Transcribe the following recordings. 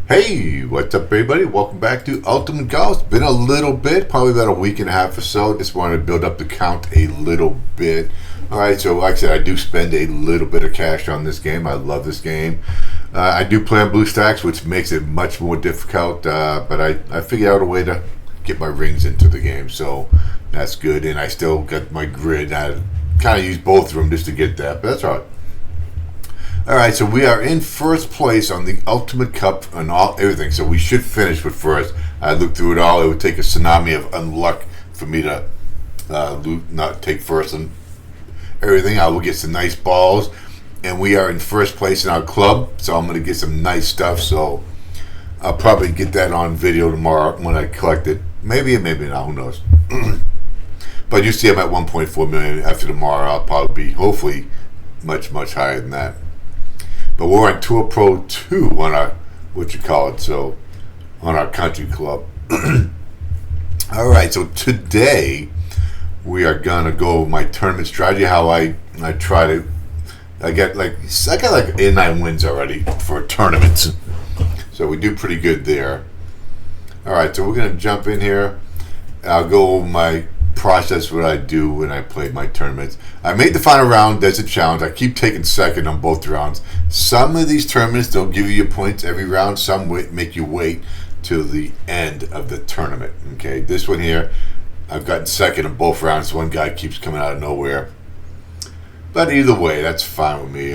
Hey, what's up, everybody? Welcome back to Ultimate Golf. It's been a little bit, probably about a week and a half or so. Just wanted to build up the count a little bit. All right, so like I said, I do spend a little bit of cash on this game. I love this game. I do play on BlueStacks, which makes it much more difficult, but I figured out a way to get my rings into the game, so that's good. And I still got my grid. I kind of use both of them just to get that, but that's all right. All right, so we are in first place on the Ultimate Cup and everything, so we should finish with first. I looked through it all. It would take a tsunami of unluck for me to not take first and everything. I will get some nice balls, and we are in first place in our club, so I'm going to get some nice stuff, so I'll probably get that on video tomorrow when I collect it. Maybe and maybe not, who knows. But you see I'm at 1.4 million. After tomorrow, I'll probably be, hopefully, much, much higher than that. But we're on Tour Pro 2 on our, so on our country club. All right, so today we are gonna go over my tournament strategy. How I try to, I got like 8 or 9 wins already for tournaments, so we do pretty good there. All right, so we're gonna jump in here. I'll go over my process, what I do when I play my tournaments. I made the final round, Desert Challenge. I keep taking second on both rounds. Some of these tournaments, they'll give you your points every round. Some make you wait till the end of the tournament. Okay, this one here, I've gotten second in both rounds. One guy keeps coming out of nowhere. But either way, that's fine with me.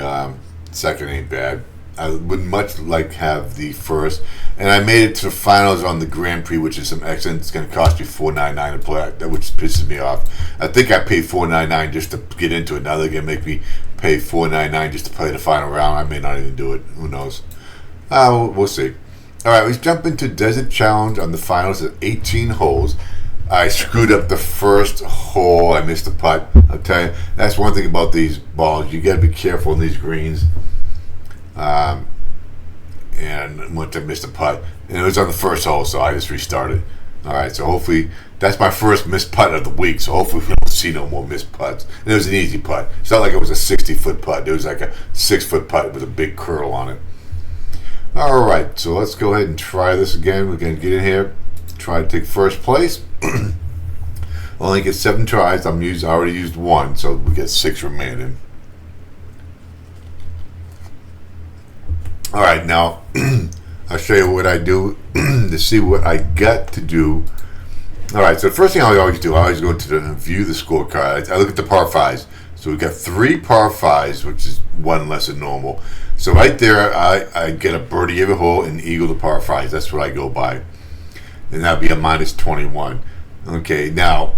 Second ain't bad. I would much like have the first, and I made it to the finals on the Grand Prix, which is some excellent. It's going to cost you $4.99 to play, which pisses me off. I think I paid $4.99 just to get into it. Now they're going to make me pay $4.99 just to play the final round. I may not even do it. Who knows? We'll see. All right, let's jump into Desert Challenge on the finals at 18 holes. I screwed up the first hole. I missed the putt. I'll tell you, that's one thing about these balls. You got to be careful in these greens. And once I missed a putt, and it was on the first hole, so I just restarted. All right, so hopefully that's my first missed putt of the week. So hopefully we don't see no more missed putts. And it was an easy putt. It's not like it was a 60-foot putt. It was like a 6-foot putt with a big curl on it. All right, so let's go ahead and try this again. We're gonna get in here, try to take first place. Only get 7 tries. I already used 1, so we get 6 remaining. All right, now I'll show you what I do to see what I got to do. All right, so the first thing I always do, I always go to view the scorecard. I look at the par 5s. So we've got 3 par 5s, which is 1 less than normal. So right there, I get a birdie every hole and eagle the par 5s. That's what I go by. And that'd be a minus 21. Okay, now,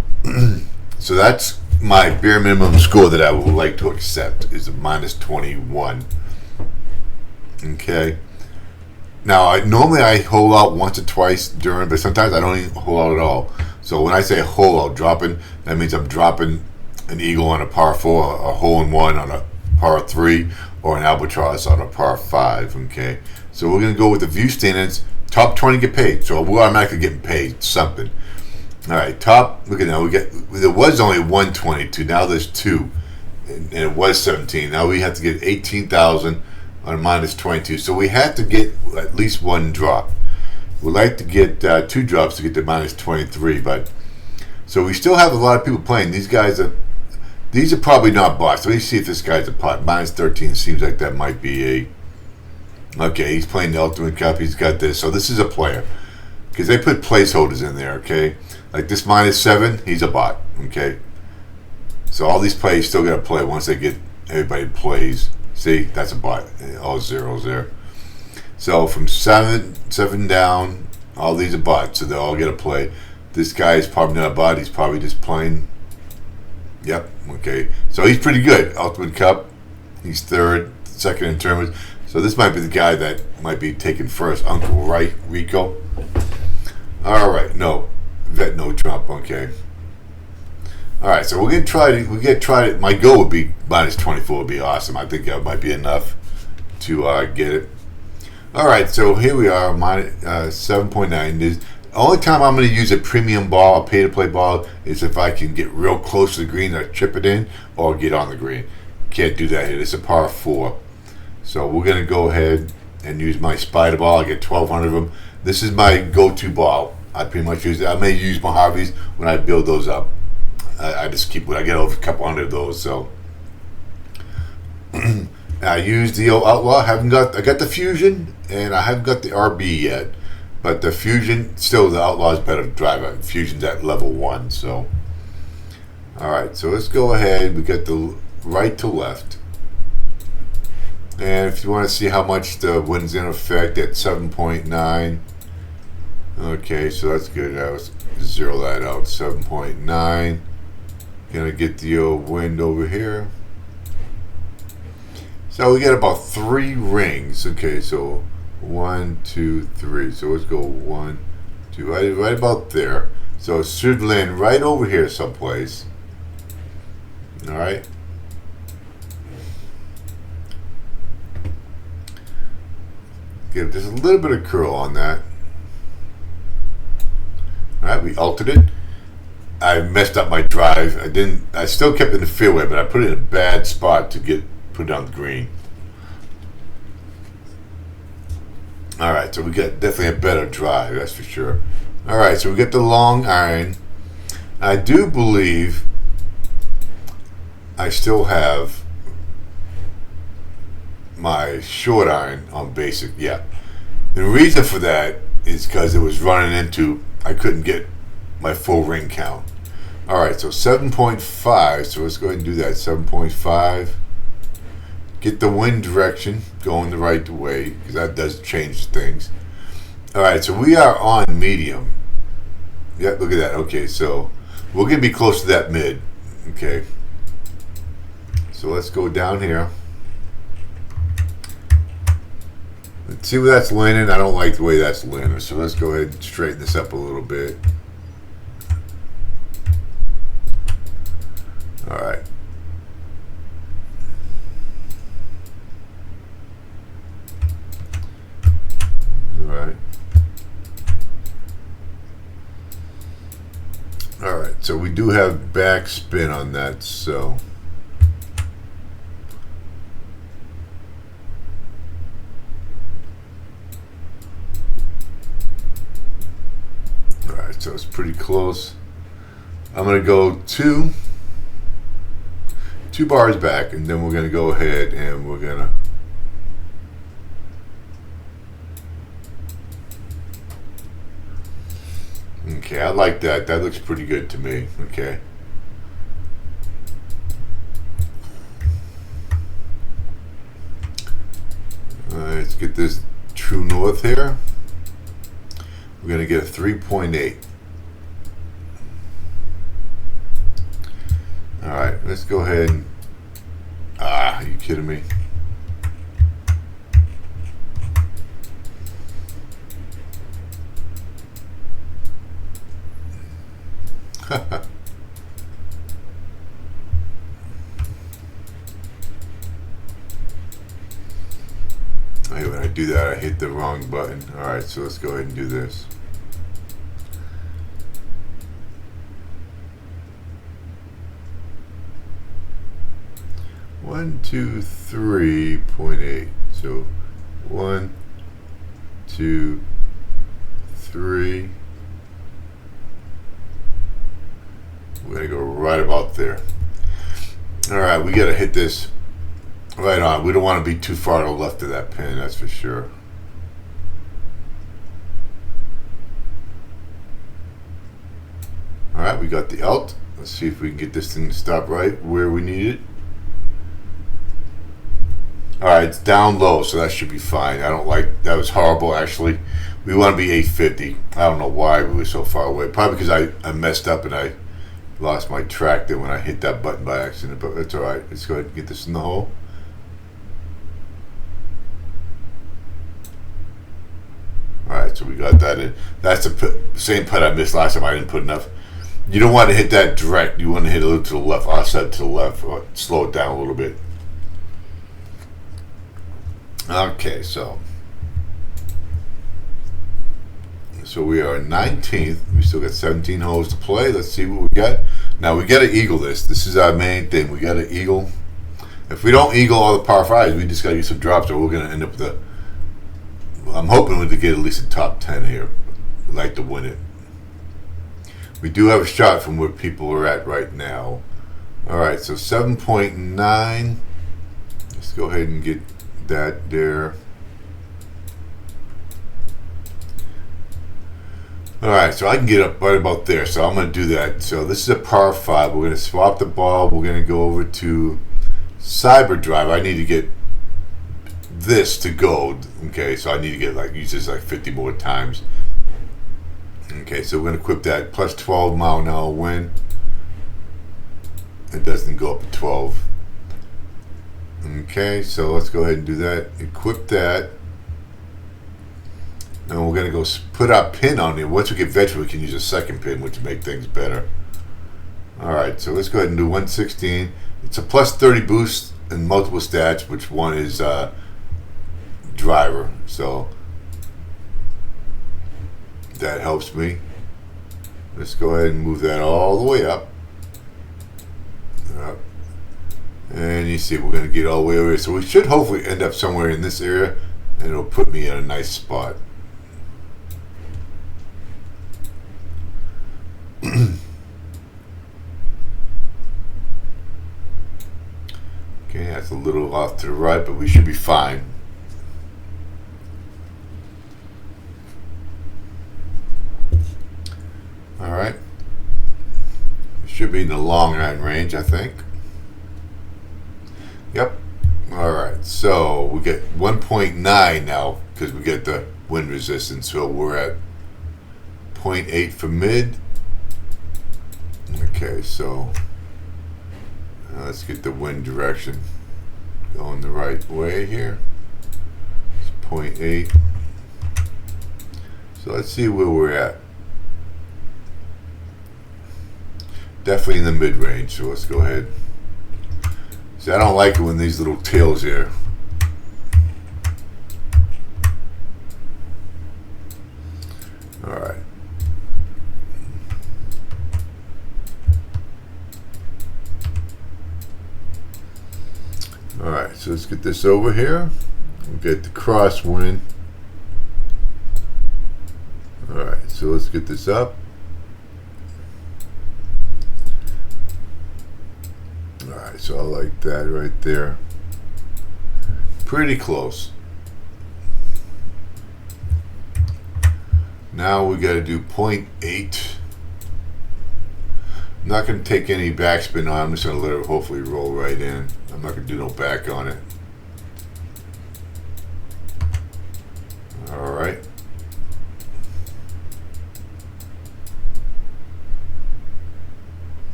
so that's my bare minimum score that I would like to accept is a minus 21. Okay. Now, normally I hole out once or twice during, but sometimes I don't even hole out at all. So when I say hole out dropping, that means I'm dropping an eagle on a par 4, a hole in 1 on a par 3, or an albatross on a par 5. Okay. So we're gonna go with the view standards. Top 20 get paid, so we're automatically getting paid something. All right. Top. Look at now. There was only 122. Now there's 2, and it was 17. Now we have to get 18,000. On minus 22, so we have to get at least 1 drop. We'd like to get 2 drops to get to minus 23, but so we still have a lot of people playing. These are probably not bots. Let me see if this guy's a pot. Minus 13 seems like that might be a. Okay, he's playing the Ultimate Cup. He's got this, so this is a player because they put placeholders in there. Okay, like this minus 7, he's a bot. Okay, so all these players still got to play once they get everybody plays. See, that's a bot. All zeros there. So from 7 down, all these are bots, so they all get to play. This guy is probably not a bot. He's probably just playing. Yep. Okay. So he's pretty good. Ultimate Cup. He's 3rd, 2nd in tournaments. So this might be the guy that might be taking first. Uncle Rico. All right. No. Vet no Trump. Okay. All right, so we're gonna try it. My goal would be minus 24 would be awesome. I think that might be enough to get it. All right, so here we are, minus 7.9. The only time I'm going to use a premium ball, a pay-to-play ball, is if I can get real close to the green or chip it in or get on the green. Can't do that here. It's a par 4. So we're going to go ahead and use my spider ball. I get 1,200 of them. This is my go-to ball. I pretty much use it. I may use Mojaves when I build those up. I just keep when I get over a couple hundred of those. So I use the old Outlaw. I got the Fusion, and I haven't got the RB yet. But the Fusion, still the Outlaw is better to drive. Fusion's at level 1. So, all right. So let's go ahead. We got the right to left. And if you want to see how much the wind's in effect at 7.9. Okay, so that's good. I was zero that out. 7.9. Gonna get the old wind over here. So we got about 3 rings. Okay, so 1, 2, 3. So let's go 1, 2, right about there. So it should land right over here someplace. All right. Give just a little bit of curl on that. All right, we altered it. I messed up my drive. I still kept it in the fairway, but I put it in a bad spot to put it on the green. All right, so we got definitely a better drive, that's for sure. All right, so we get the long iron. I do believe I still have my short iron on basic. Yeah, the reason for that is because it was running into, I couldn't get my full ring count. All right, so 7.5. So let's go ahead and do that. 7.5. Get the wind direction going the right way, because that does change things. All right, so we are on medium. Yep, look at that. Okay, so we're gonna be close to that mid. Okay, so let's go down here. Let's see where that's landing. I don't like the way that's landing, so let's go ahead and straighten this up a little bit. All right. All right, so we do have back spin on that, so all right, so it's pretty close. I'm gonna go two bars back, and then we're gonna go ahead and we're gonna okay, I like that. That looks pretty good to me. Okay. All right, let's get this true north here. We're going to get a 3.8. All right, let's go ahead and... are you kidding me? Hey, when I do that, I hit the wrong button. All right, so let's go ahead and do this. One, 2, 3.8. So 1, 2, 3. We're gonna go right about there. All right, we gotta hit this right on. We don't want to be too far to the left of that pin, that's for sure. All right, we got the alt. Let's see if we can get this thing to stop right where we need it. All right, it's down low, so that should be fine. I don't like, that was horrible actually. We want to be 850. I don't know why we were so far away. Probably because I messed up and I lost my track there when I hit that button by accident, but that's all right. Let's go ahead and get this in the hole. All right, so we got that in. That's the same putt I missed last time. I didn't put enough. You don't want to hit that direct. You want to hit a little to the left, offset to the left, or slow it down a little bit. Okay, so we are 19th. We still got 17 holes to play. Let's see what we got. Now we got to eagle this. This is our main thing. We got to eagle. If we don't eagle all the par fives, we just got to use some drops, or we're going to end up with I'm hoping to get at least a top 10 here. I'd like to win it. We do have a shot from where people are at right now. All right, so 7.9. Let's go ahead and get that there. All right, so I can get up right about there, so I'm going to do that. So this is a par 5. We're going to swap the ball. We're going to go over to Cyber Drive. I need to get this to go. Okay, so I need to get use this 50 more times. Okay, so we're going to equip that plus 12 mile an hour wind. It doesn't go up to 12. Okay, so let's go ahead and do that. Equip that. And we're going to go put our pin on it. Once we get veteran, we can use a second pin, which will make things better. Alright, so let's go ahead and do 116. It's a plus 30 boost in multiple stats, which one is driver. So that helps me. Let's go ahead and move that all the way up. And you see we're going to get all the way over here. So we should hopefully end up somewhere in this area, and it'll put me in a nice spot. Okay, that's a little off to the right, but we should be fine. Alright. Should be in the long iron range, I think. Yep. Alright, so we get 1.9 now because we get the wind resistance. So we're at 0.8 for mid. Okay, so let's get the wind direction going the right way here. It's 0.8. So let's see where we're at. Definitely in the mid range, so let's go ahead. See, I don't like it when these little tails here. Alright. Alright, so let's get this over here. We'll get the crosswind. Alright, so let's get this up. Alright, so I like that right there. Pretty close. Now we got to do 0.8. I'm not going to take any backspin on. I'm just going to let it hopefully roll right in. I'm not going to do no back on it. Alright.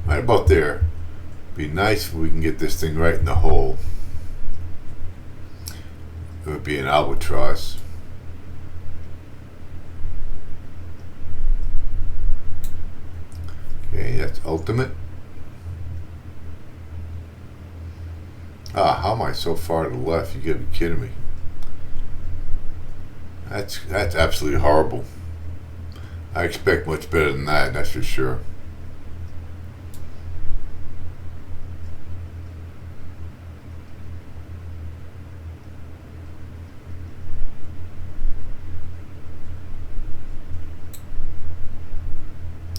Right about there. Be nice if we can get this thing right in the hole. It would be an albatross. Okay, that's ultimate. Ah, how am I so far to the left? You gotta be kidding me. That's absolutely horrible. I expect much better than that, that's for sure.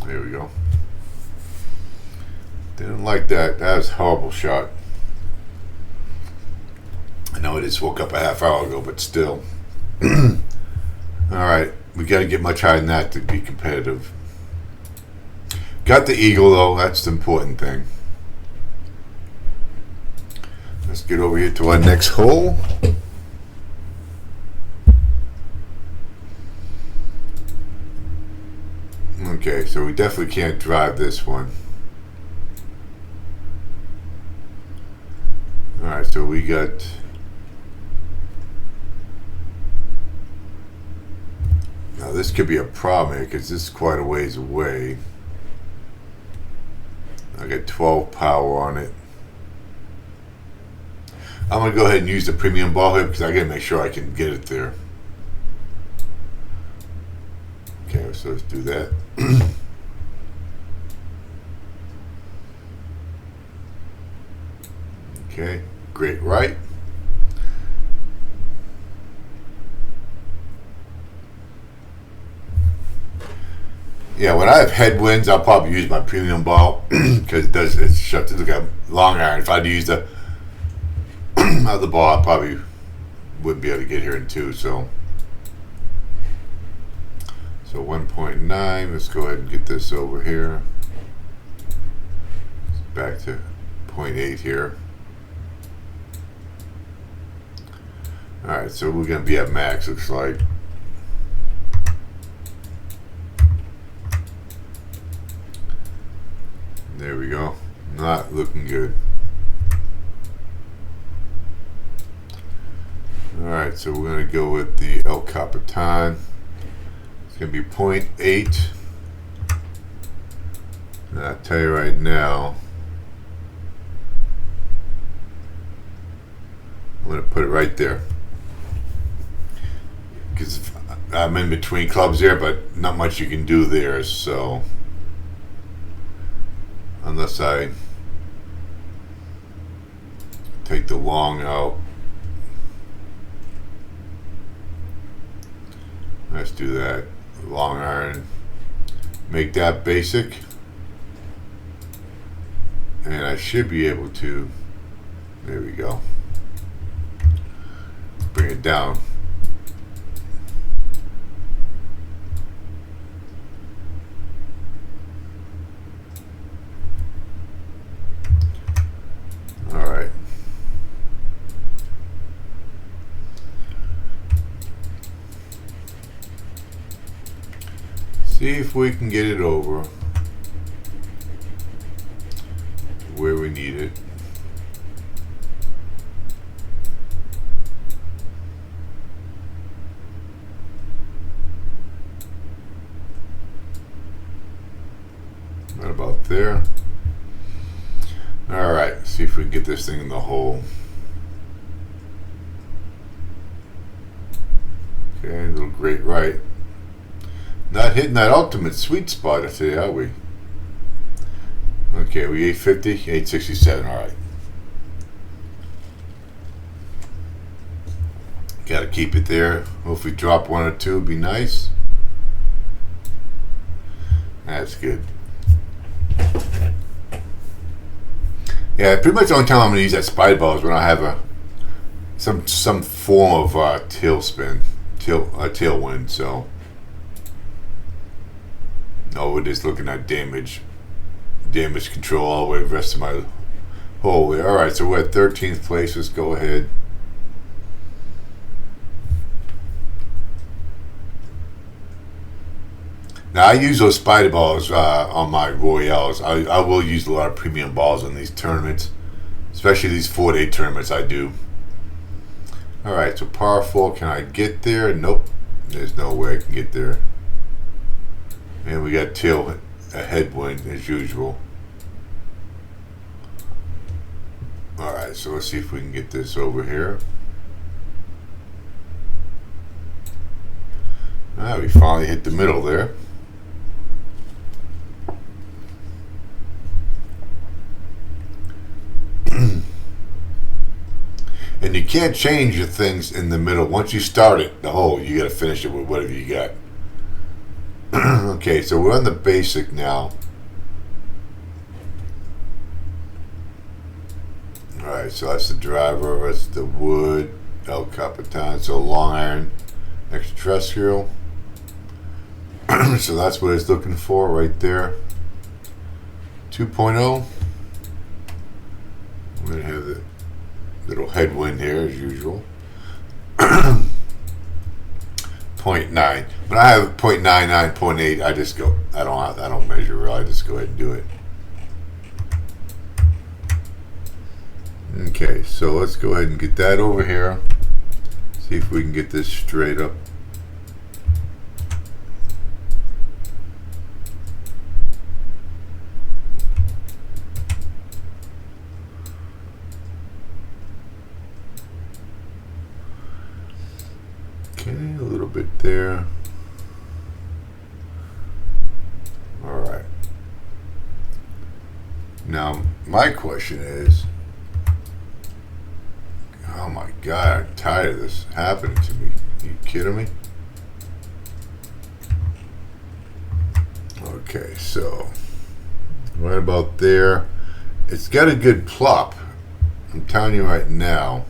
There we go. Didn't like that. That was a horrible shot. I know I just woke up a half hour ago, but still. Alright, we got to get much higher than that to be competitive. Got the eagle though, that's the important thing. Let's get over here to our next hole. Okay, so we definitely can't drive this one. Alright, so we got... Now this could be a problem here because this is quite a ways away. I got 12 power on it. I'm going to go ahead and use the premium ball here because I got to make sure I can get it there. Okay, so let's do that. Okay, great right. Yeah, when I have headwinds, I'll probably use my premium ball because it shuts. Look at long iron. If I'd use the other ball, I probably wouldn't be able to get here in two. So 1.9. Let's go ahead and get this over here. Back to 0.8 here. All right, so we're gonna be at max. Looks like. There we go. Not looking good. Alright, so we're going to go with the El Capitan. It's going to be 0.8. And I'll tell you right now, I'm going to put it right there. Because I'm in between clubs there, but not much you can do there, so unless I take the long out. Let's do that. Long iron. Make that basic. And I should be able to, there we go, bring it down. Alright. See if we can get it over where we need it. Right about there. All right, see if we can get this thing in the hole. Okay, a little great right. Not hitting that ultimate sweet spot today, are we? Okay, we 850, 867, all right. Got to keep it there. Hopefully drop one or two would be nice. That's good. Yeah, pretty much the only time I'm going to use that spider ball is when I have some form of tailwind, so. No, we're just looking at damage control all the way the rest of my hole there. Alright, so we're at 13th place. Let's go ahead. Now, I use those spider balls on my Royales. I will use a lot of premium balls on these tournaments, especially these 4-day tournaments I do. Alright, so par 4, can I get there? Nope, there's no way I can get there. And we got a headwind as usual. Alright, so let's see if we can get this over here. We finally hit the middle there. And you can't change your things in the middle. Once you start it, the hole, you got to finish it with whatever you got. Okay, so we're on the basic now. Alright, so that's the driver, that's the wood, El Capitan, so long iron, extraterrestrial. So that's what it's looking for right there. 2.0. I'm going to have the little headwind here as usual. 0.9. When I have 0.99, 0.8, I just go. I don't measure real. I just go ahead and do it. Okay, so let's go ahead and get that over here. See if we can get this straight up. Okay, a little bit there. All right. Now, my question is, Oh my God, I'm tired of this happening to me. Are you kidding me? Okay, so right about there. It's got a good plop. I'm telling you right now.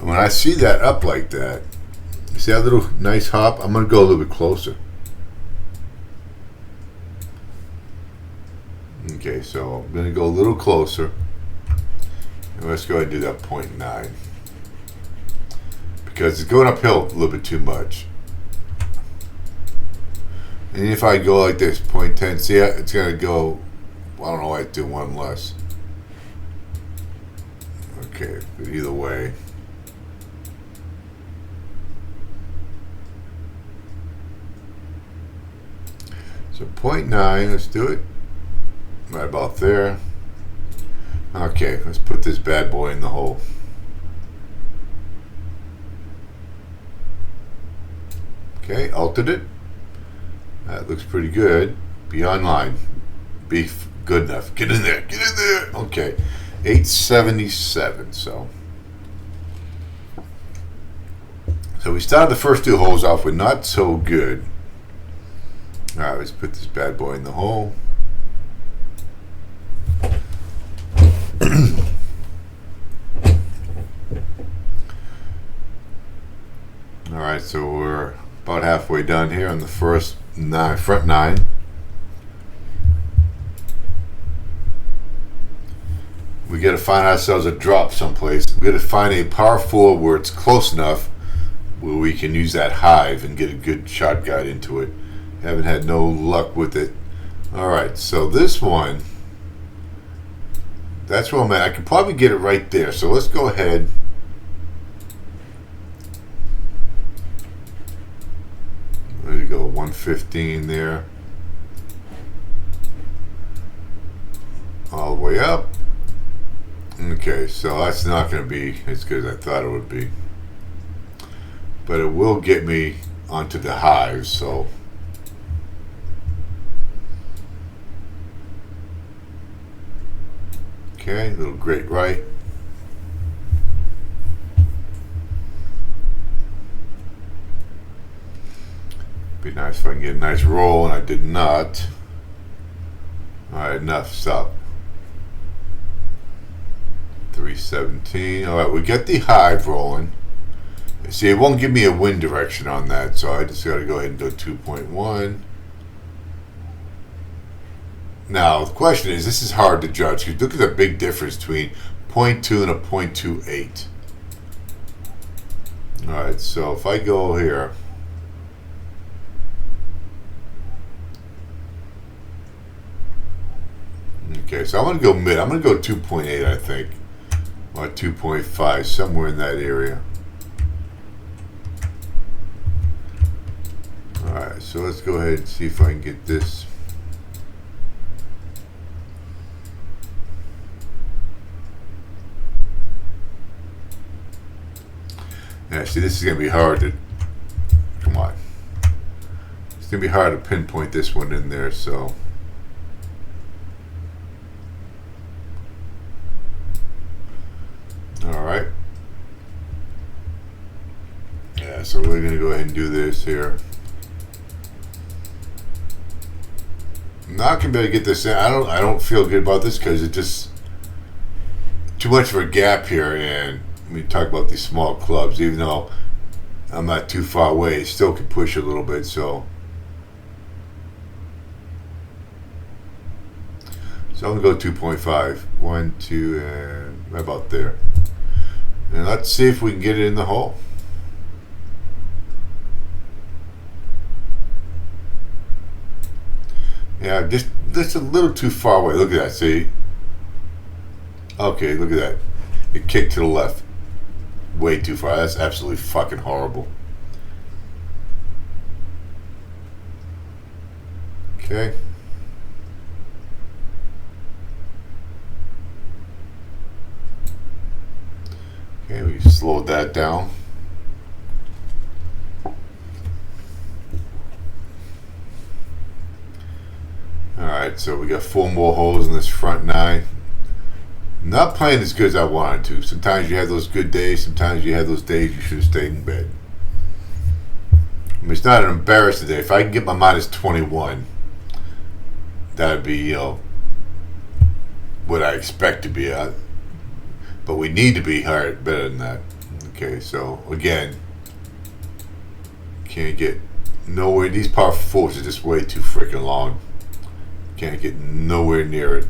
When I see that up like that, you see that little nice hop? I'm going to go a little bit closer. Okay, so I'm going to go a little closer. And let's go ahead and do that 0.9. Because it's going uphill a little bit too much. And if I go like this, 0.10, see, it's going to go, I don't know why I do one less. Okay, but either way. So 0.9, let's do it. Right about there. Okay, let's put this bad boy in the hole. Okay, altered it. That looks pretty good. Be online. Be good enough. Get in there. Get in there. Okay, 877. So we started the first two holes off with not so good. All right, let's put this bad boy in the hole. All right, so we're about halfway done here on the first front nine. We got to find ourselves a drop someplace. We got to find a par 4 where it's close enough where we can use that hive and get a good shot guide into it. Haven't had no luck with it. All right, so this one, that's where I'm at. I can probably get it right there. So let's go ahead. There you go, 115 there. All the way up. Okay, so that's not going to be as good as I thought it would be. But it will get me onto the hives, so. Okay, little great right. Be nice if I can get a nice roll, and I did not. Alright, enough, stop. 317. Alright, we get the hive rolling. See, it won't give me a wind direction on that, so I just got to go ahead and do 2.1. Now, the question is, this is hard to judge, because look at the big difference between 0.2 and a 0.28. Alright, so if I go here, okay, so I'm going to go mid. I'm going to go 2.8, I think, or 2.5, somewhere in that area. Alright, so let's go ahead and see if I can get this. Yeah, see, this is going to be hard to, come on. It's going to be hard to pinpoint this one in there, so. Alright. Yeah, so we're going to go ahead and do this here. I'm not going to be able to get this in. I don't feel good about this because it's just too much of a gap here, and we talk about these small clubs, even though I'm not too far away, it still can push a little bit, so I'm going to go 2.5. 1, 2, and right about there. And let's see if we can get it in the hole. Yeah, just a little too far away. Look at that, see? Okay, look at that. It kicked to the left. Way too far. That's absolutely fucking horrible. Okay. Okay, we slowed that down. Alright, so we got 4 more holes in this front 9. Not playing as good as I wanted to. Sometimes you have those good days, sometimes you have those days you should have stayed in bed. I mean, it's not an embarrassing day. If I can get my minus 21, that'd be, you know, what I expect to be at. But we need to be higher, better than that. Okay, so again, can't get nowhere. These par 4s are just way too freaking long. Can't get nowhere near it.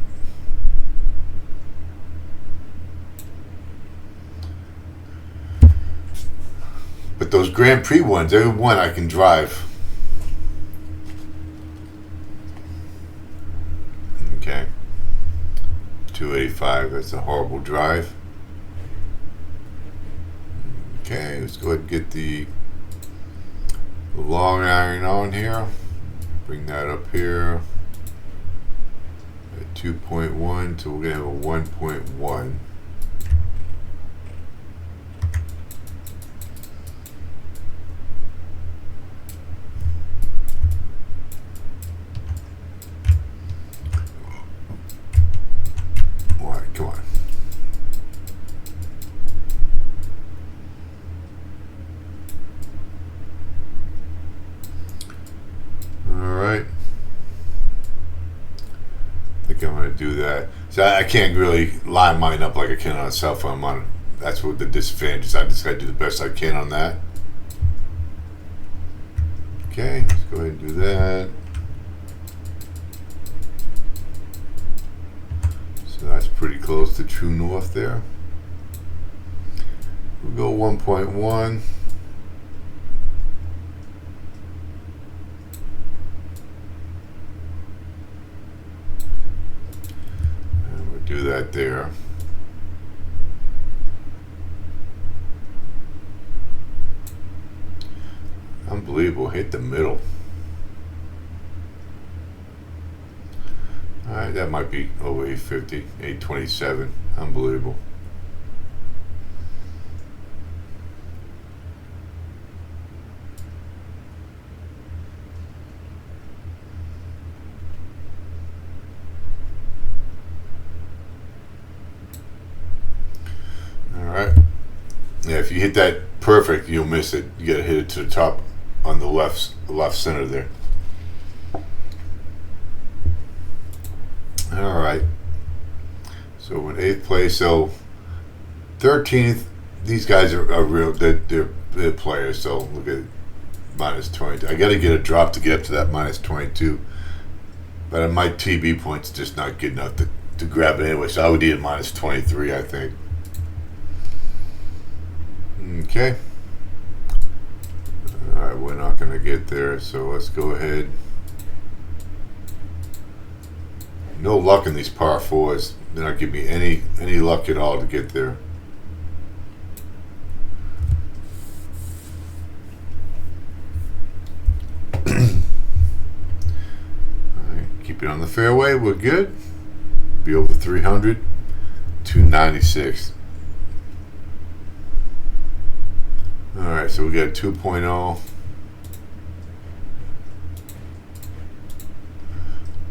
But those Grand Prix ones, every one I can drive. Okay. 285, that's a horrible drive. Okay, let's go ahead and get the long iron on here. Bring that up here at 2.1, so we're going to have a 1.1. Come on. Alright. I think I'm going to do that. So I can't really line mine up like I can on a cell phone. That's what the disadvantage is. I just got to do the best I can on that. Okay, let's go ahead and do that. So that's pretty close to true north there. We'll go 1.1. And we'll do that there. Unbelievable, hit the middle. Alright, that might be over 850, 827. Unbelievable. Alright. Yeah, if you hit that perfect, you'll miss it. You gotta hit it to the top on the left center there. Alright, so we're in 8th place. So 13th, these guys are real, they're players. So look at minus 22. I got to get a drop to get up to that minus 22, but my TB points just not good enough to grab it anyway. So I would need a minus 23, I think. Okay. Alright, we're not going to get there, so let's go ahead. No luck in these par 4s. They're not giving me any luck at all to get there. Alright, keep it on the fairway. We're good. Be over 300. 296. Alright, so we got 2.0.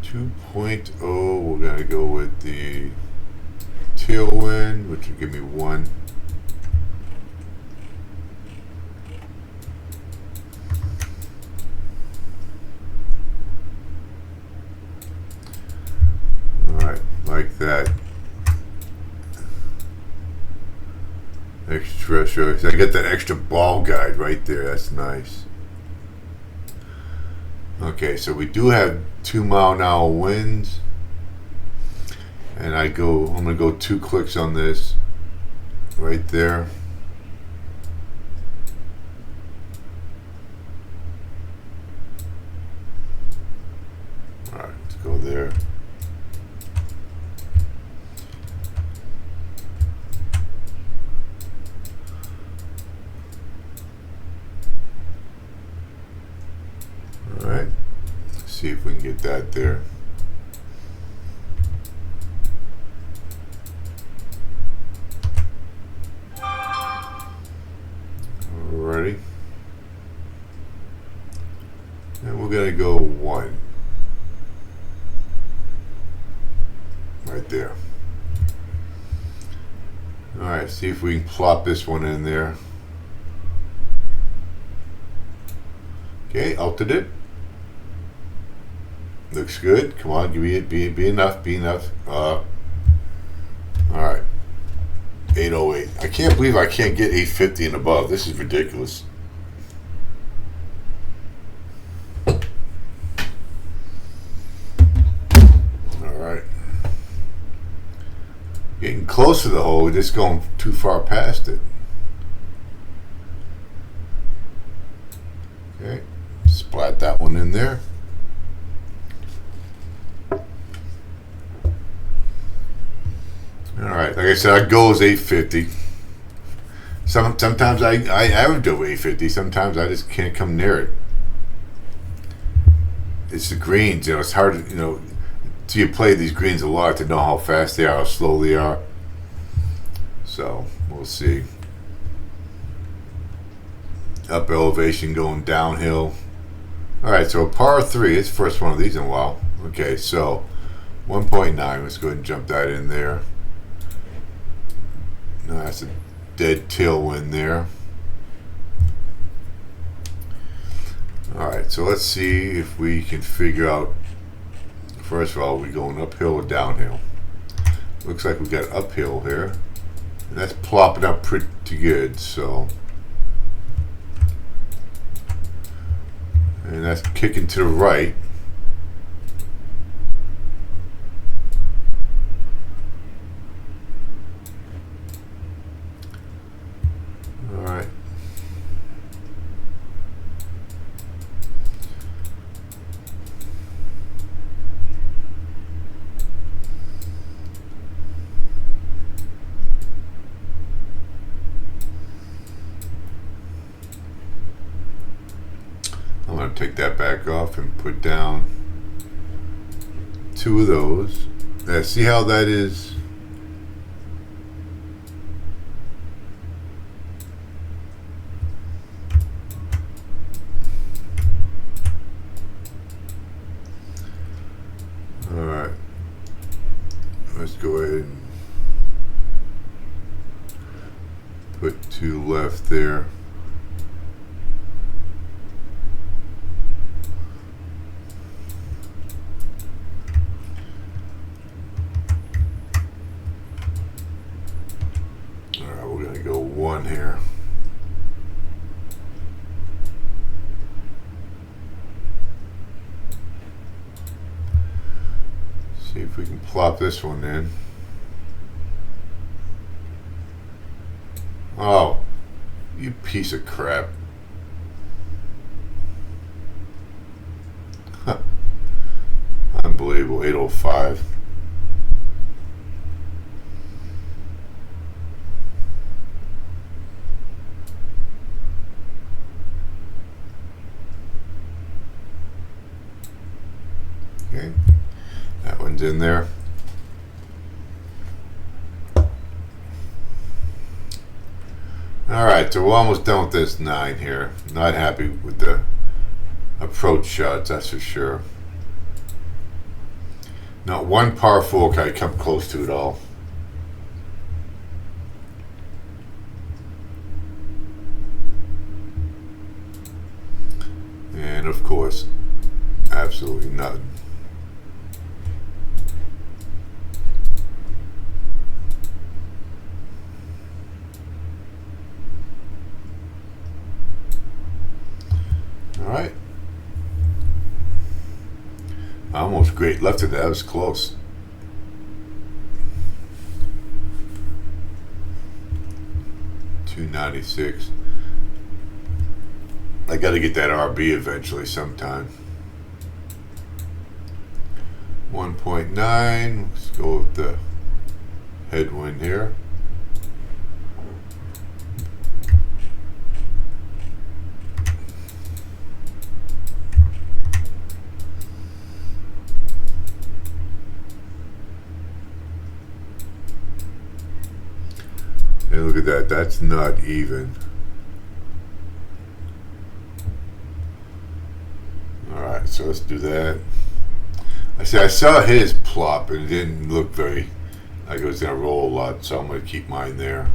2.0, we're going to go with the tailwind, which will give me 1. Alright, like that. Extra, so I got that extra ball guide right there. That's nice. Okay, so we do have 2-mile-an-hour winds, and I'm gonna go 2 clicks on this right there. All right, let's go there. All right, let's see if we can get that there. Alrighty. And we're gonna go 1. right there. All right, see if we can plop this one in there. Okay, altered it. Looks good. Come on, give me it. Be enough. Be enough. All right. 808. I can't believe I can't get 850 and above. This is ridiculous. All right. Getting close to the hole. We're just going too far past it. Okay. Splat that one in there. All right, like I said, our goal is 850. Sometimes I average over 850. Sometimes I just can't come near it. It's the greens, you know. It's hard, you know, till you play these greens a lot to know how fast they are, how slow they are. So we'll see. Up elevation going downhill. All right, so a par 3. It's the first one of these in a while. Okay, so 1.9. Let's go ahead and jump that in there. No, that's a dead tailwind there. Alright, so let's see if we can figure out, first of all, are we going uphill or downhill? Looks like we got uphill here. And that's plopping up pretty good, so. And that's kicking to the right. Alright. I'm going to take that back off and put down 2 of those. Now, see how that is? Alright, let's go ahead and put 2 left there. Alright, we're going to go 1 here. See if we can plop this one in. Oh, you piece of crap. Huh. Unbelievable, 805. Okay. That one's in there. Alright, so we're almost done with this 9 here. Not happy with the approach shots, that's for sure. Not one par 4 can I come close to it all. And of course, absolutely none. Alright. Almost great left of that. That was close. .296. I got to get that RB eventually sometime. 1.9. Let's go with the headwind here. And look at that, that's not even. Alright, so let's do that. I saw his plop and it didn't look very like it was going to roll a lot, so I'm going to keep mine there.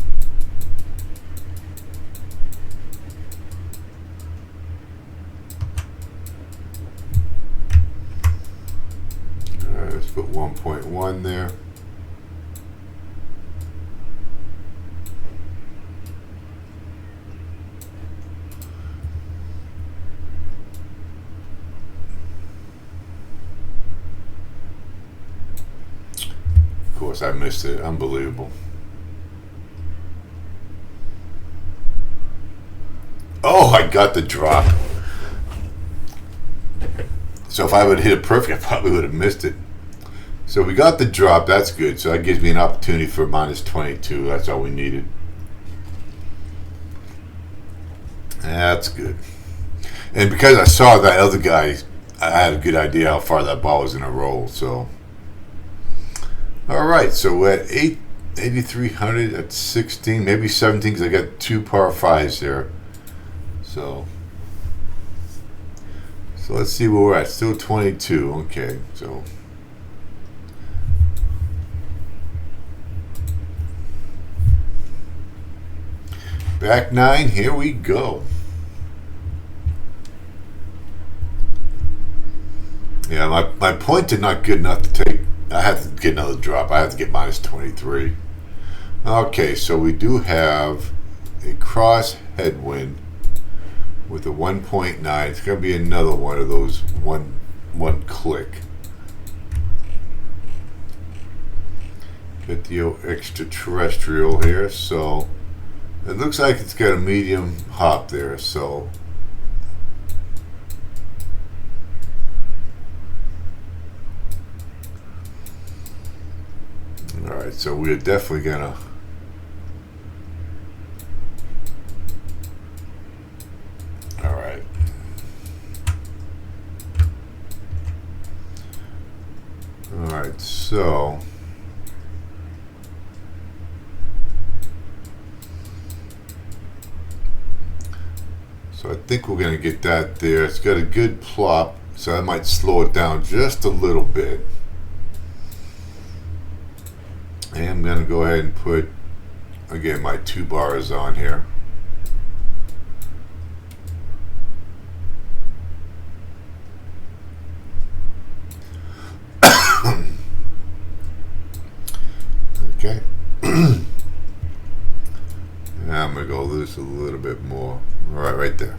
Alright, let's put 1.1 there. Of course, I missed it. Unbelievable. Oh, I got the drop. So if I would have hit it perfect, I probably would have missed it. So we got the drop. That's good. So that gives me an opportunity for minus 22. That's all we needed. That's good. And because I saw that other guy, I had a good idea how far that ball was going to roll. So, all right. So we're at 8,300 at 16, maybe 17, because I got 2 par 5s there. So let's see where we're at. Still 22. Okay. So. Back 9, here we go. Yeah, my points are not good enough to take. I have to get another drop. I have to get minus 23. Okay, so we do have a cross headwind with a 1.9. It's going to be another one of those one click. Get the extraterrestrial here. So it looks like it's got a medium hop there. So all right, so we're definitely gonna. All right. All right, so. So I think we're gonna get that there. It's got a good plop, so I might slow it down just a little bit. And I'm going to go ahead and put, again, my 2 bars on here. Okay. Now I'm going to go loose a little bit more. All right, right there.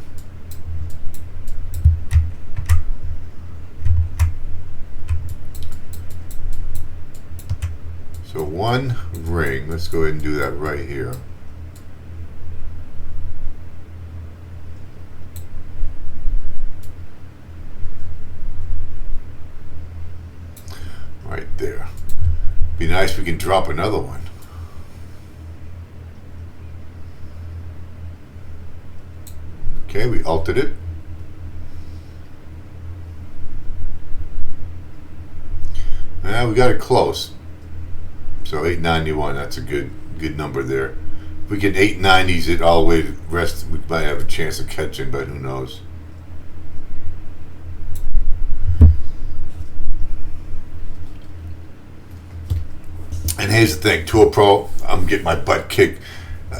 So 1 ring, let's go ahead and do that right here. Right there. Be nice if we can drop another one. Okay, we altered it. We got it close. So 891, that's a good number there. If we get 890s it all the way to the rest, we might have a chance of catching, but who knows. And here's the thing, Tour Pro, I'm getting my butt kicked.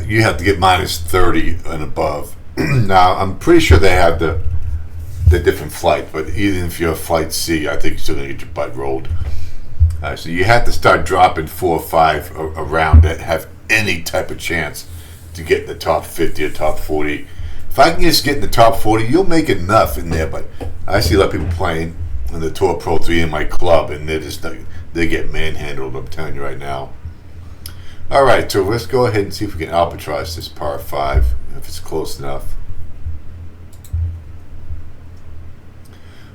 You have to get minus 30 and above. Now, I'm pretty sure they have the different flight, but even if you're flight C, I think you're still going to get your butt rolled. So you have to start dropping 4 or 5 around that have any type of chance to get in the top 50 or top 40. If I can just get in the top 40, you'll make enough in there. But I see a lot of people playing in the Tour Pro 3 in my club, and they get manhandled, I'm telling you right now. All right, so let's go ahead and see if we can albatross this par 5, if it's close enough.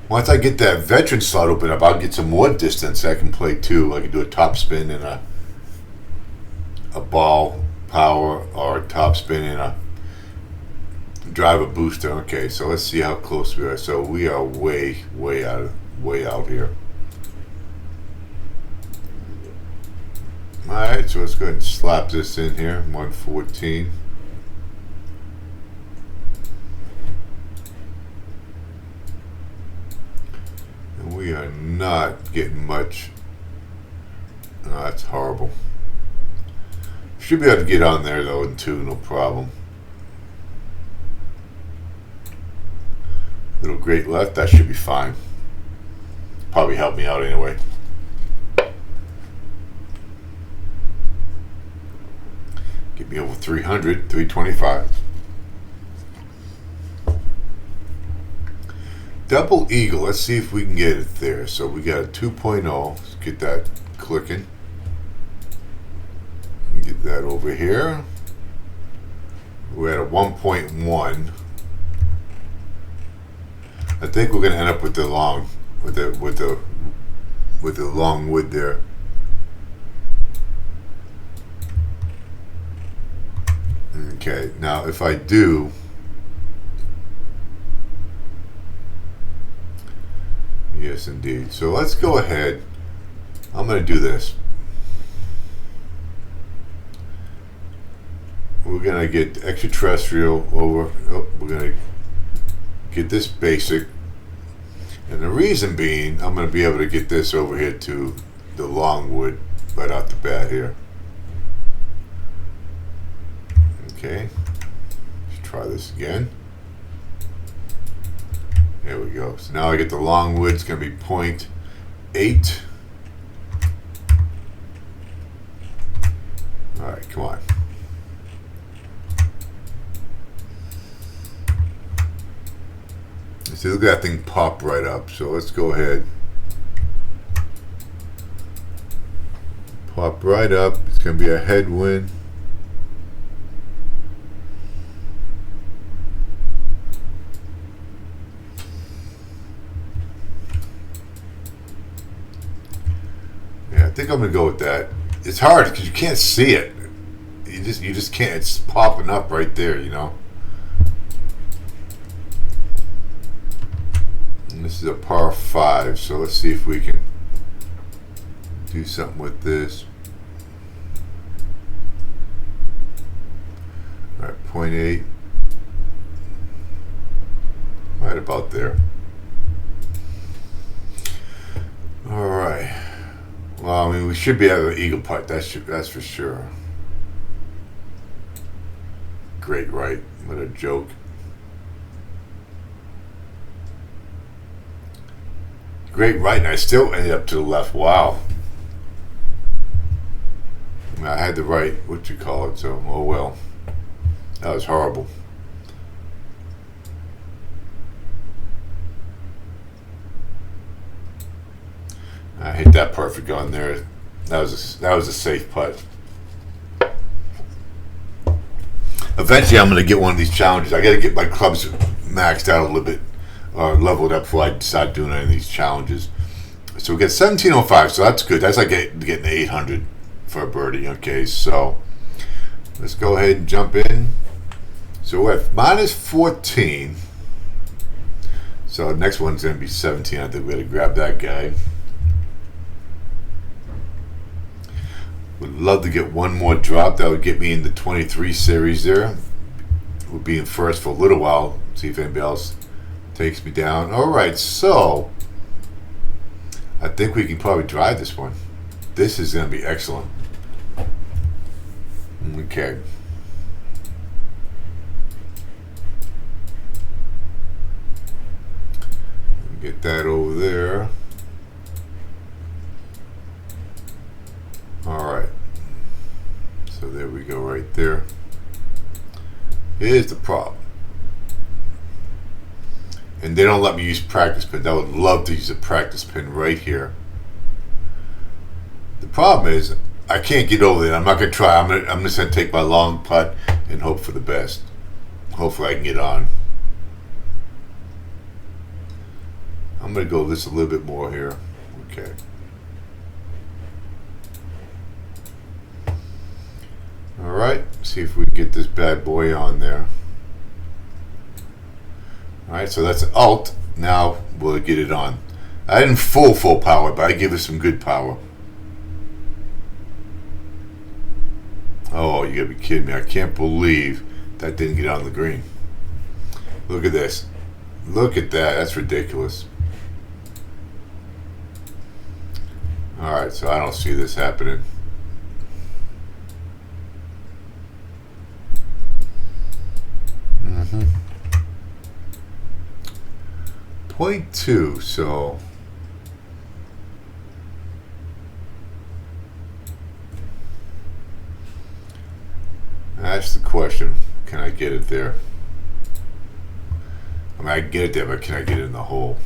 Once I get that veteran slot open up, I'll get some more distance. I can play 2. I can do a top spin and a ball power, or a top spin and a driver booster. Okay, so let's see how close we are. So we are way out here. All right, so let's go ahead and slap this in here. 114. And we are I'm not getting much. Oh, that's horrible. Should be able to get on there though in two, no problem. Little great left, that should be fine. Probably help me out anyway. Get me over 300, 325. Double eagle, let's see if we can get it there. So we got a 2.0, let's get that clicking. Get that over here. We're at a 1.1. I think we're going to end up with the long, with the long wood there. Okay, now if I do, yes indeed. So let's go ahead. I'm going to do this. We're going to get extraterrestrial over. Oh, we're going to get this basic. And the reason being, I'm going to be able to get this over here to the longwood right out the bat here. Okay. Let's try this again. There we go. So now I get the longwood. It's going to be 0.8. All right, come on. See, look at that thing pop right up. So let's go ahead. Pop right up. It's going to be a headwind. Yeah, I think I'm going to go with that. It's hard because you can't see it. You just can't. It's popping up right there, you know. This is a par 5, so let's see if we can do something with this. All right, 0.8. Right about there. All right. Well, I mean, we should be able to eagle putt. That's for sure. Great right. What a joke. Great right, and I still ended up to the left. Wow. I mean, I had the right, what you call it, so oh well. That was horrible. I hit that perfect on there. That was a safe putt. Eventually, I'm going to get one of these challenges. I got to get my clubs maxed out a little bit. Leveled up before I start doing any of these challenges. So we got 1705, so that's good. That's like getting 800 for a birdie. Okay, so let's go ahead and jump in. So we're at minus 14. So the next one's going to be 17. I think we got to grab that guy. Would love to get one more drop. That would get me in the 23 series there. We'll be in first for a little while. See if anybody else takes me down. All right, so I think we can probably drive this one. This is going to be excellent. Okay. Get that over there. All right. So there we go right there. Here's the problem. And they don't let me use practice pins. I would love to use a practice pin right here. The problem is I can't get over there. I'm not gonna try. I'm just gonna take my long putt and hope for the best. Hopefully I can get on. I'm gonna go this a little bit more here. Okay. All right. See if we can get this bad boy on there. Alright, so that's alt. Now we'll get it on. I didn't full power, but I give it some good power. Oh, you gotta be kidding me. I can't believe that didn't get on the green. Look at this. Look at that. That's ridiculous. Alright, so I don't see this happening. Mm-hmm. 0.2, so that's the question. Can I get it there? I mean, I can get it there, but can I get it in the hole?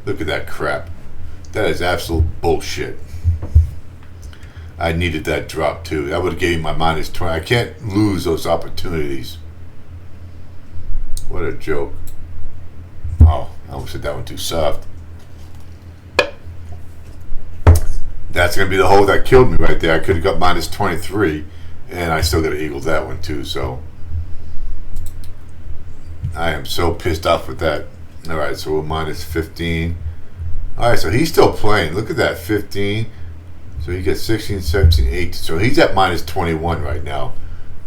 Look at that crap. That is absolute bullshit. I needed that drop too. That would have gave me my minus 20. I can't lose those opportunities. What a joke. Oh, I almost hit that one too soft. That's going to be the hole that killed me right there. I could have got minus 23, and I still got to eagle that one too. So I am so pissed off with that. All right, so we're minus 15. All right, so he's still playing. Look at that, 15. So he gets 16, 17, 18. So he's at minus 21 right now.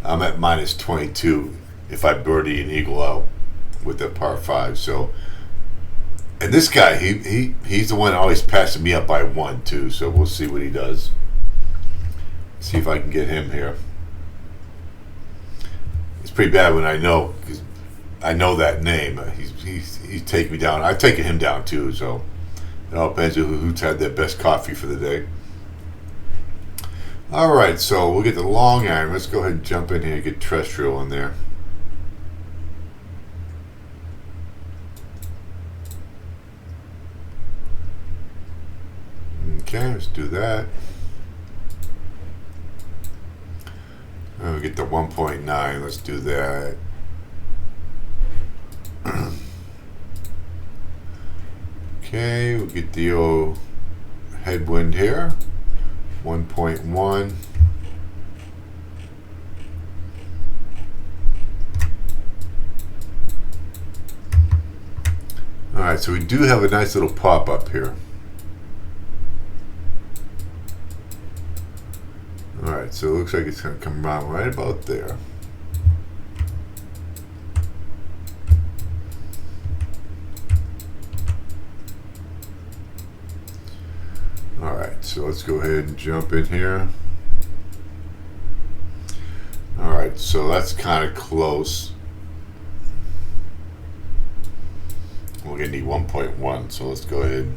I'm at minus 22 if I birdie and eagle out with the par 5. So, and this guy, he's the one always passing me up by 1 too. So we'll see what he does. See if I can get him here. It's pretty bad when I know, because I know that name. He's taking me down. I've taken him down too. So it all depends on who's had their best coffee for the day. All right, so we'll get the long iron. Let's go ahead and jump in here and get terrestrial in there. Okay, let's do that. And we'll get the 1.9. Let's do that. Okay, we'll get the old headwind here. 1.1. Alright, so we do have a nice little pop up here. Alright, so it looks like it's going to come around right about there. Alright, so let's go ahead and jump in here. Alright, so that's kind of close. We're going to need 1.1, so let's go ahead.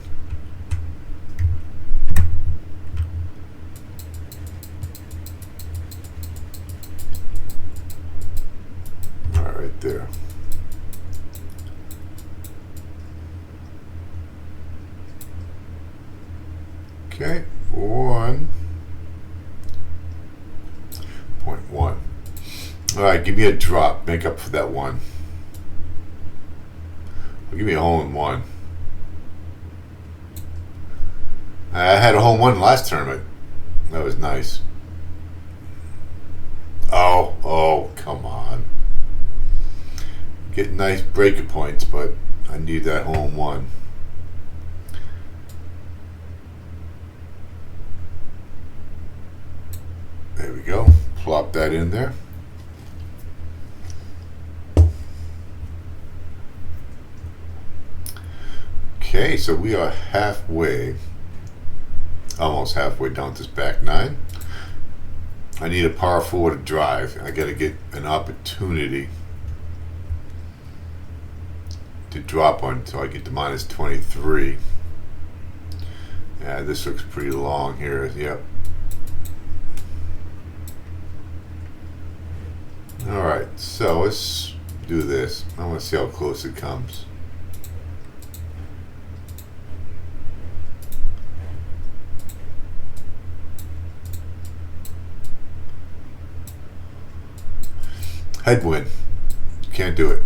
Alright, right there. Okay, 1.1. All right, give me a drop. Make up for that one. Well, give me a hole in one. I had a hole in one last tournament. That was nice. Oh, come on. Get nice breaker points, but I need that hole in one. There we go. Plop that in there. Okay, so we are halfway, almost halfway down this back nine. I need a par 4 to drive. I got to get an opportunity to drop on until I get to minus 23. Yeah, this looks pretty long here. Yep. Alright, so let's do this. I want to see how close it comes. Headwind. Can't do it.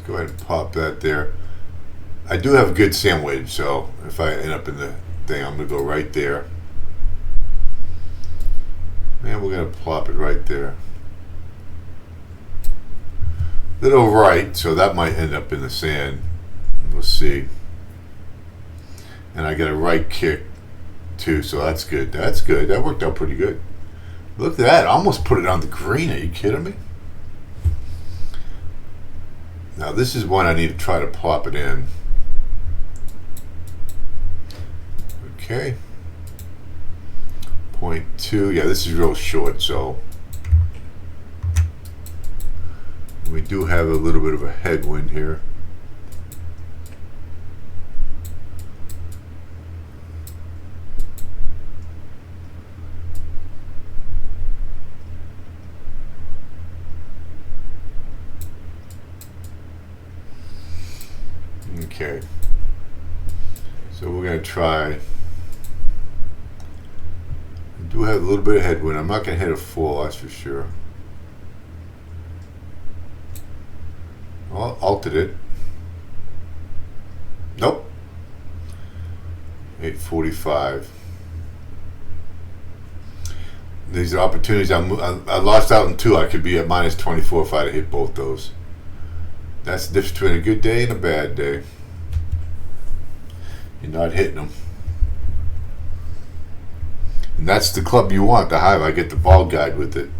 Go ahead and pop that there. I do have a good sandwich, so if I end up in the thing, I'm going to go right there. And we're going to plop it right there. Little right, so that might end up in the sand. We'll see. and I got a right kick too, so that's good. That's good. That worked out pretty good. Look at that. I almost put it on the green. Are you kidding me? Now this is one I need to try to plop it in. Okay. 0.2. Yeah, this is real short, so we do have a little bit of a headwind here. Okay, so we're going to try. I do have a little bit of headwind. I'm not going to hit a full, that's for sure. Well, altered it. Nope. 845. These are opportunities. I lost out in two. I could be at minus 24 if I had hit both those. That's the difference between a good day and a bad day. You're not hitting them. And that's the club you want, the Hive. I get the ball guide with it.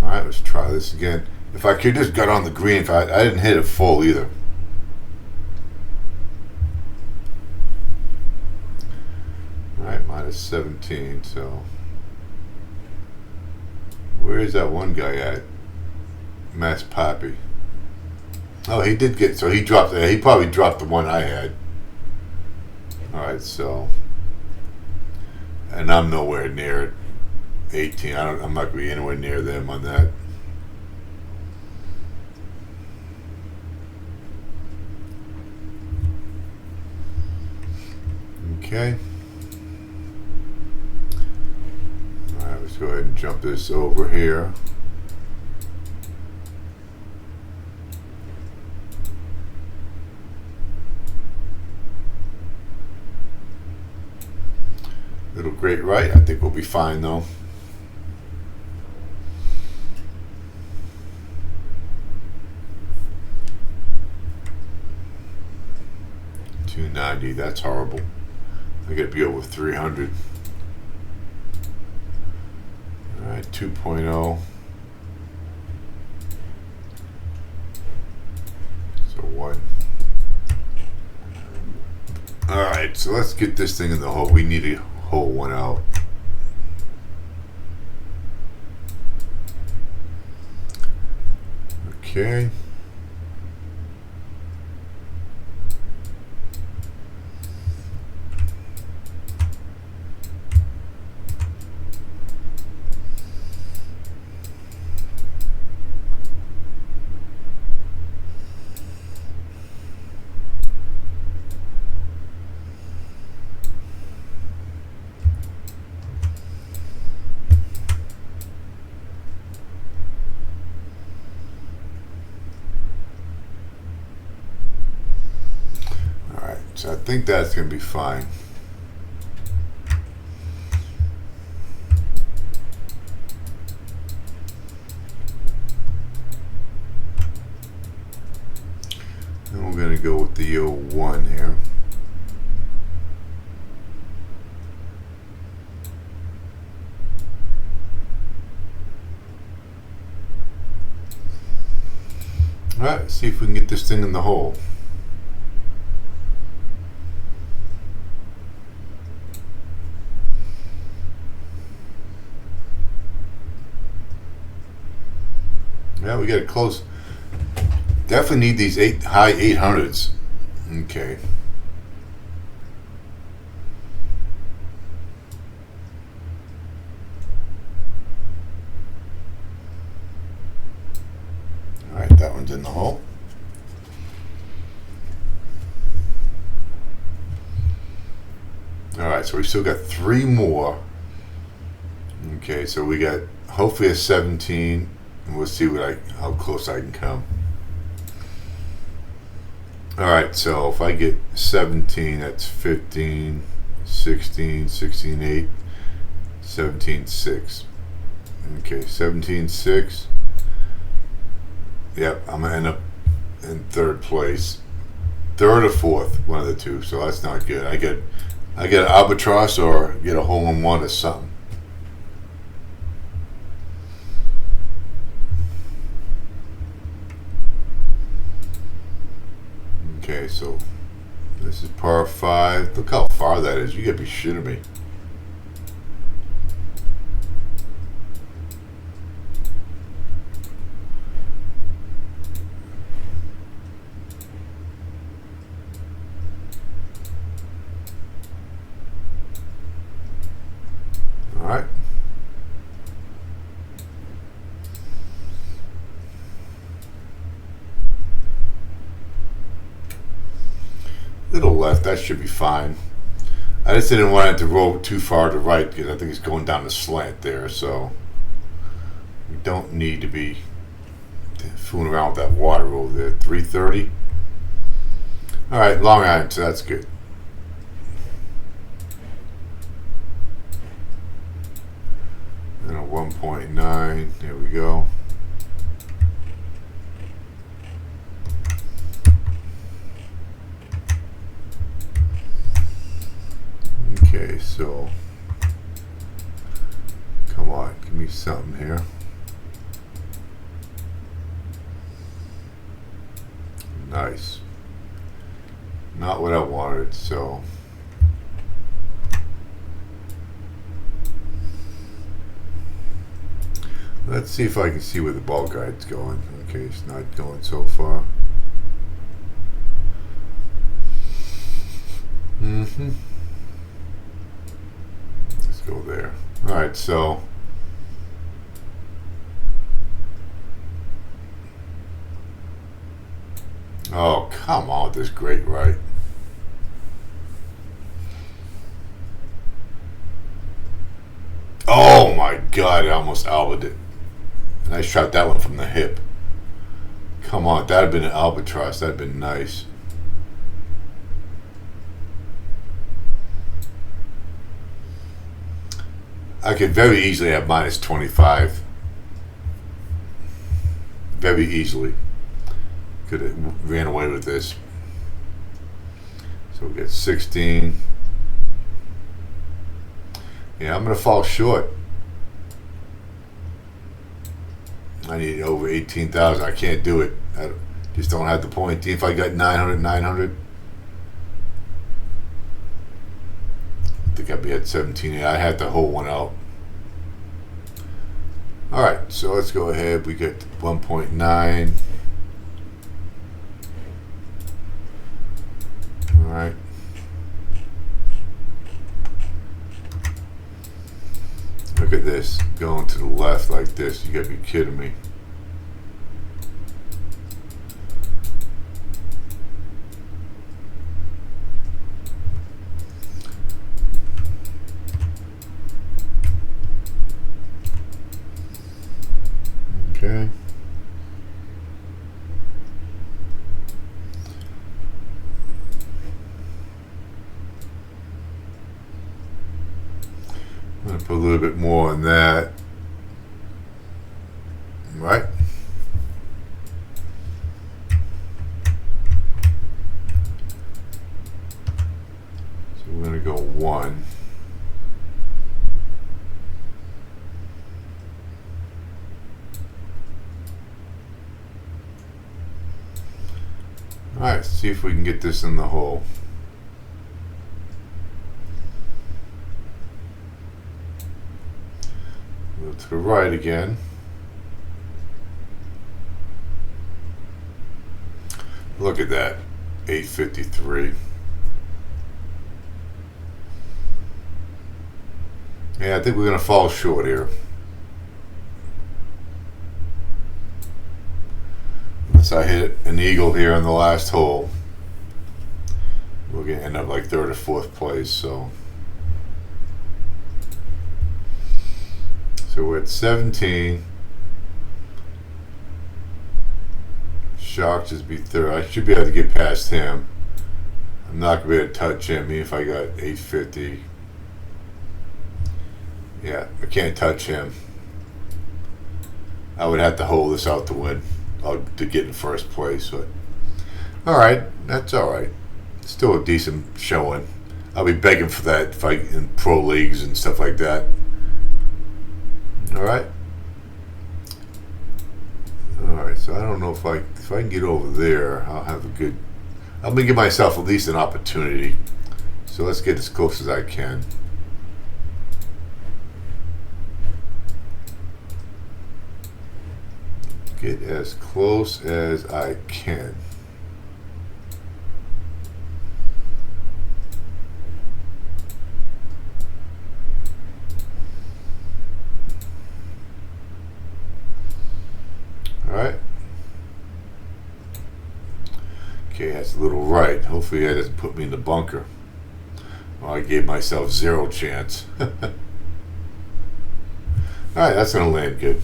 Alright, let's try this again. If I could just got on the green, if I didn't hit it full either. Alright, minus 17, so where is that one guy at? Mass Poppy. Oh, he did get, so he dropped, he probably dropped the one I had. Alright, so, and I'm nowhere near 18. I'm not going to be anywhere near them on that. Okay. Alright, let's go ahead and jump this over here. Little great right. I think we'll be fine though. $290. That's horrible. I got to be over 300. All right, 2.0. So 1. All right, so let's get this thing in the hole. We need to hole one out. Okay. So I think that's going to be fine. And we're going to go with the 1 here. All right, see if we can get this thing in the hole. Yeah, we got it close. Definitely need these high 800s. Okay. All right, that one's in the hole. All right, so we still got 3 more. Okay, so we got hopefully a 17. And we'll see how close I can come. Alright, so if I get 17, that's 15, 16, 16, 8, 17, 6. Okay, 17, 6. Yep, I'm going to end up in 3rd place. third or fourth, one of the two. So that's not good. I get an albatross or get a hole in one or something. Okay, so this is par 5. Look how far that is. You gotta be shitting me. Alright. Little left, that should be fine. I just didn't want it to roll too far to right because I think it's going down the slant there, so we don't need to be fooling around with that water over there. 330. Alright, long iron, so that's good. And a 1.9, there we go. Okay, so come on, give me something here. Nice. Not what I wanted, so let's see if I can see where the ball guide's going. Okay, it's not going so far. Let's go there. Alright, so oh, come on with this great right. Oh my God, I almost alboed it. And I shot that one from the hip. Come on, that'd have been an albatross. That'd been nice. I could very easily have minus 25. Very easily. Could have ran away with this. So we get 16. Yeah, I'm going to fall short. I need over 18,000. I can't do it. I just don't have the point. If I got 900. I think I'd be at 17. Yeah, I had to hold one out. Alright, so let's go ahead. We get 1.9. Alright. Look at this. Going to the left like this. You gotta be kidding me. Okay. I'm going to put a little bit more on that. Right? So we're going to go 1. Alright, see if we can get this in the hole. Go to the right again. Look at that. 853. Yeah, I think we're going to fall short here. Unless I hit an eagle here on the last hole, we're going to end up like 3rd or 4th place. So we're at 17. Shark just be 3rd. I should be able to get past him. I'm not going to be able to touch him, even if I got 850. Yeah, I can't touch him. I would have to hold this out to win, to get in 1st place. But All right, that's all right. Still a decent showing. I'll be begging for that fight in pro leagues and stuff like that. All right. All right. So I don't know if I can get over there, I'll have a good. I'm gonna give myself at least an opportunity. So let's get as close as I can. Get as close as I can. All right. Okay, that's a little right. Hopefully that doesn't put me in the bunker. Well, I gave myself zero chance. All right, that's gonna land good.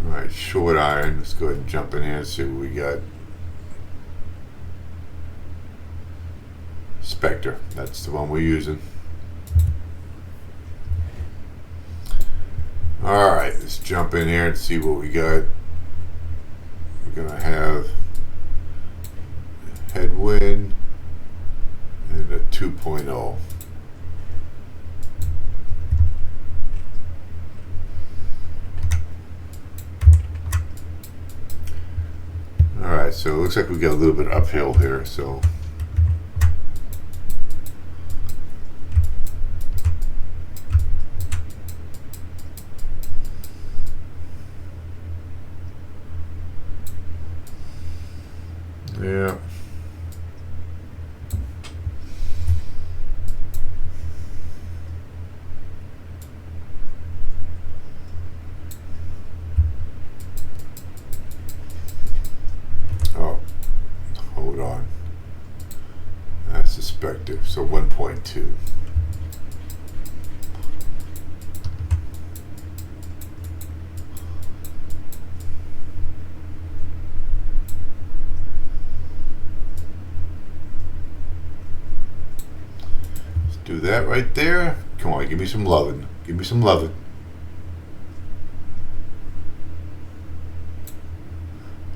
All right, short iron. Let's go ahead and jump in here and see what we got. Spectre. That's the one we're using. All right, let's jump in here and see what we got. We're gonna have headwind and a 2.0. All right, so it looks like we got a little bit uphill here, so yeah. Oh, hold on. That's suspected. So 1.2. Do that right there. Come on, give me some loving. Give me some loving.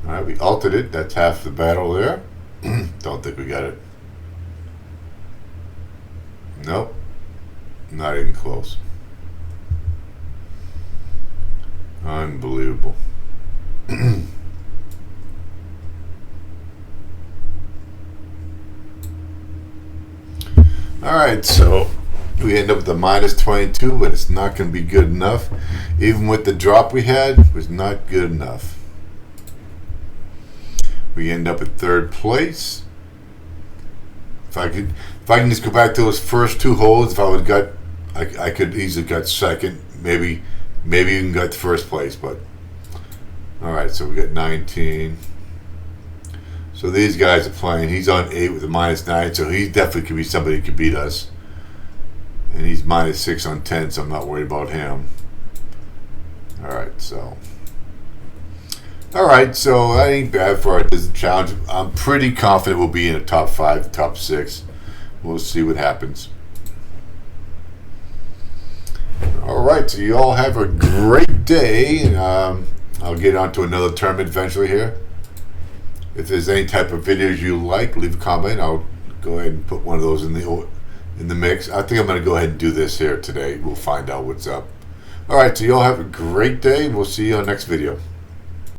All right, we altered it. That's half the battle there. Don't think we got it. Nope. Not even close. Unbelievable. All right, so we end up with a minus 22, but it's not going to be good enough. Even with the drop we had, it was not good enough. We end up at third place. If I can just go back to those first two holes, if I would got, I could easily got second, maybe even got first place. But all right, so we got 19. So these guys are playing. He's on 8 with a minus 9, so he definitely could be somebody who could beat us. And he's minus 6 on 10, so I'm not worried about him. All right, so that ain't bad for our Disney challenge. I'm pretty confident we'll be in the top 5, top 6. We'll see what happens. All right, so you all have a great day. And, I'll get on to another tournament eventually here. If there's any type of videos you like, leave a comment. I'll go ahead and put one of those in the mix. I think I'm going to go ahead and do this here today. We'll find out what's up. All right, so you all have a great day. We'll see you on the next video.